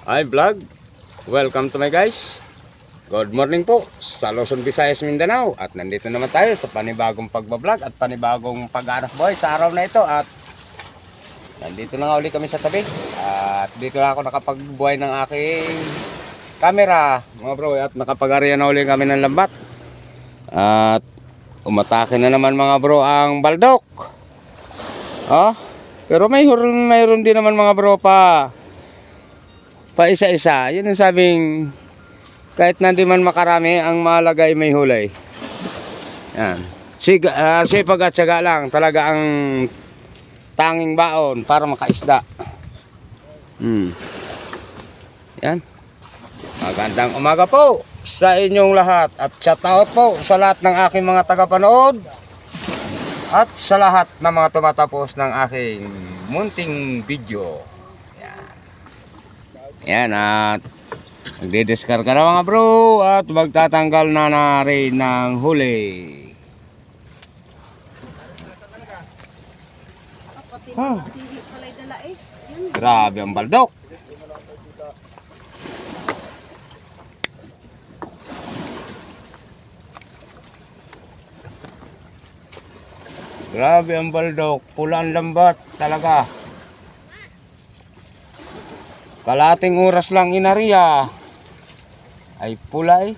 Hi vlog, welcome to my guys. Good morning po sa Luzon, Visayas, Mindanao. At nandito naman tayo sa panibagong pagbablog at panibagong pag-anak boy sa araw na ito. At nandito na nga uli kami sa tabi. At dito na ako nakapagbuhay ng aking camera mga bro. At nakapag-ariya na uli kami ng lambat. At umatake na naman mga bro ang baldok. Pero mayroon din naman mga bro pa isa-isa. Yun ang sabing kahit na di man makarami, ang mahalaga ay may hulay. Yan. Sipag at syaga lang talaga ang tanging baon para makaisda. Yan. Magandang umaga po sa inyong lahat. At shoutout po sa lahat ng aking mga tagapanood at sa lahat ng mga tumatapos ng aking munting video. Yan, at magdidiskarga na mga bro at magtatanggal na rin ng huli. Grabe ang baldok. Grabe ang baldok, pulang lambat talaga. Kalating oras lang inariya ay pulay.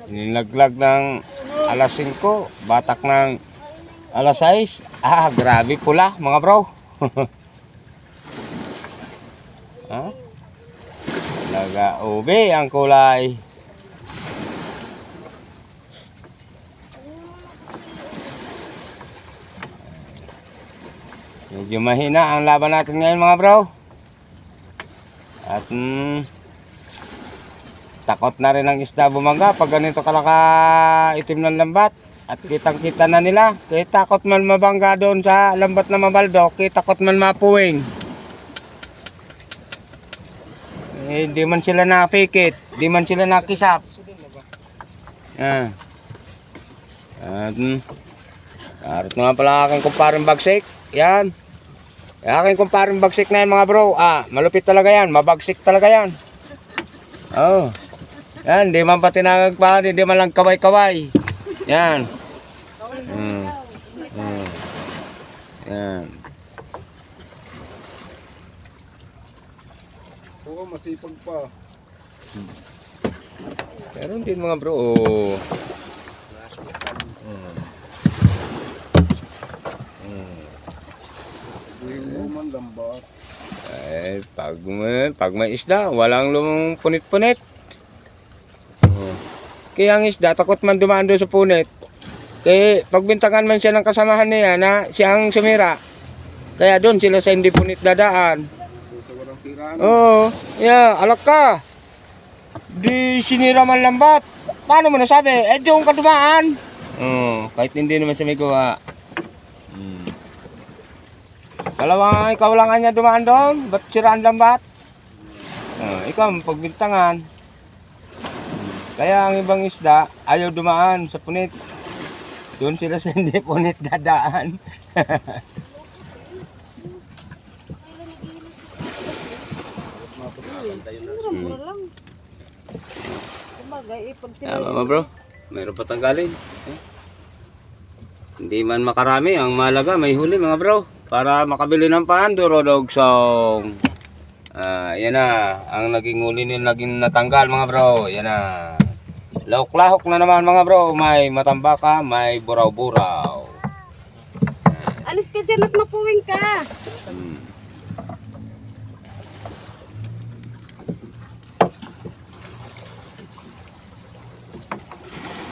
Nilaglag ng alas 5, batak ng alas 6. Grabe pula mga bro. Talaga ube ang kulay. Medyo mahina ang laban natin ngayon mga bro. At takot na rin ang isda bumangga pag ganito kalaka itim ng lambat. At kitang kita na nila. Kaya takot man mabangga doon sa lambat na mabaldok. Kaya takot man mapuwing. Di man sila napikit. Di man sila nakisap. At harap nga pala aking kumparing bagsik. Yan. Aking kumparing bagsik na yan mga bro. Malupit talaga yan. Mabagsik talaga yan. Yan. Di man pa tinagag pa. Di man lang kaway-kaway. Yan. Yan. Oo, masipag pa. Pero din mga bro. Luman lambat. Pag may isda, walang lumang punit-punit. Kaya ang isda, takot man dumaan doon sa punit. Kaya pagbintangan man siya ng kasamahan niya na siya ang sumira. Kaya doon sila sa hindi punit dadaan. Sa walang siraan. Alak ka. Di sinira man lambat. Paano mo nasabi? Doon ka dumaan. Kahit hindi naman siya may gawa. Kalawang ikaw lang niya dumaan doon. Ba't siraan lambat? Ikaw pagbintangan. Kaya ang ibang isda ayaw dumaan sa punit. Doon sila sa hindi punit dadaan. Tama bro, mayroon pa tanggalin. Hindi man makarami, ang mahalaga may huli mga bro. Para makabili ng panduro dog song. Yan na, ang naging huli nila naging natanggal mga bro. Yan na. Lahok-lahok na naman mga bro. May matambaka, may buraw-buraw. Alis ka dyan at mapuwing ka.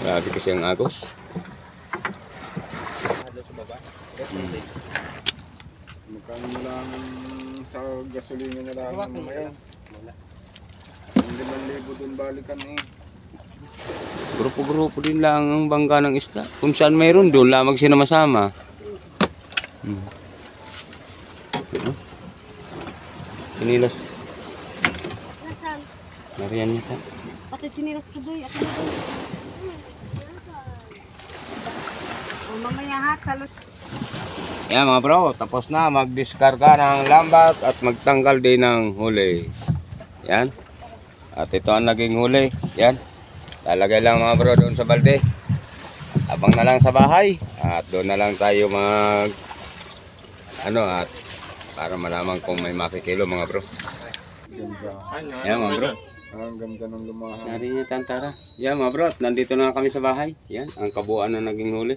Grabe kasi ang agos. Magkano mo lang sa gasolina na lang mamaya. 5,000 doon balikan Grupo-grupo din lang ang bangga ng isda. Kung saan mayroon, doon lamang sila masama. Sinilas. Nasaan? Nariyan niya ka. Pati sinilas ko doy. Mamaya ha, salos. Yan mga bro, tapos na magdiskarga ng lambat at magtanggal din ng huli. Yan. At ito ang naging huli. Yan. Lalagay lang mga bro doon sa balde. Abang na lang sa bahay. At doon na lang tayo at para malaman kung may makikilo mga bro. Ganda. Yan mga bro. Ang ganda ng lumahan. Narinig niya tantara. Yan mga bro, at nandito na kami sa bahay. Yan, ang kabuuan na naging huli.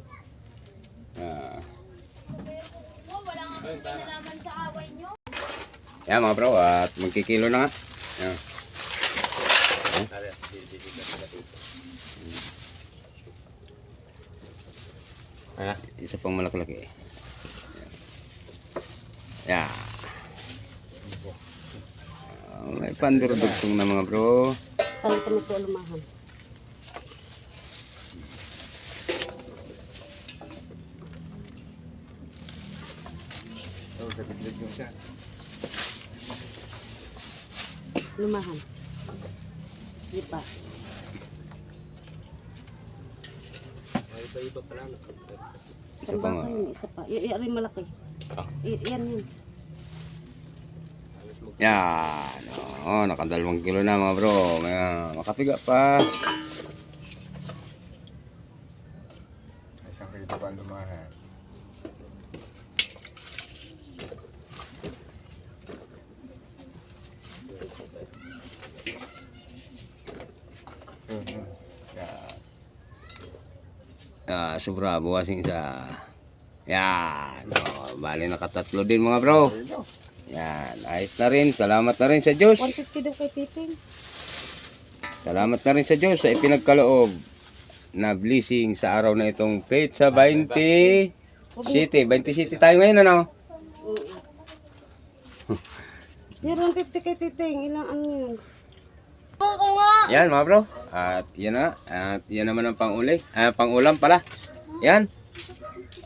Yan mga bro, at magkikilo na nga. Yan. Isa pang malaki-laki. Yan. May pandurudugtong na mga bro. Saan kami po lumahan? Oh, gabiglig yung siya. Lumahan. Di ba? Isa pa nga. Isa pa. Yan rin malaki. Yan yun. Yan. Oo, nakadalawang kilo na mga bro. Makapiga pa. Isang kilo pa ang lumahan. Yan. Sobra, buwasing isa. Yan. Bali nakatatlo din mga bro. Yan. Ayos na rin. Salamat na rin sa Diyos. 150 daw kay Titing. Salamat na rin sa Diyos sa ipinagkaloob na blessing sa araw na itong Petsa 20 City. 20 City tayo ngayon ano? Yan 150 kay Titing. Ilang ano yun? Yan mga bro. At yan na. At yan naman ang pangulam pala. Yan.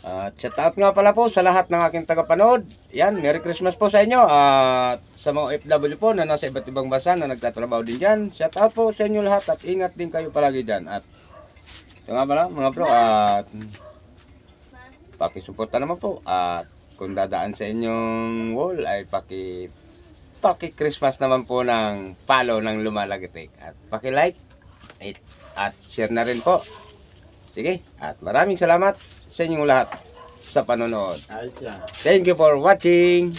At shout out nga pala po sa lahat ng aking tagapanood. Yan, Merry Christmas po sa inyo. At sa mga OFW po na nasa iba't ibang bansa na nagtatrabaho din dyan. Shout out po sa inyo lahat at ingat din kayo palagi dyan. At ito nga pala mga bro. At pakisuporta naman po. At kung dadaan sa inyong wall ay paki-Christmas naman po ng follow ng Lumalagitik. At paki-like at share na rin po. Sige, at maraming salamat sa inyong lahat sa panonood. Ayos yan. Thank you for watching.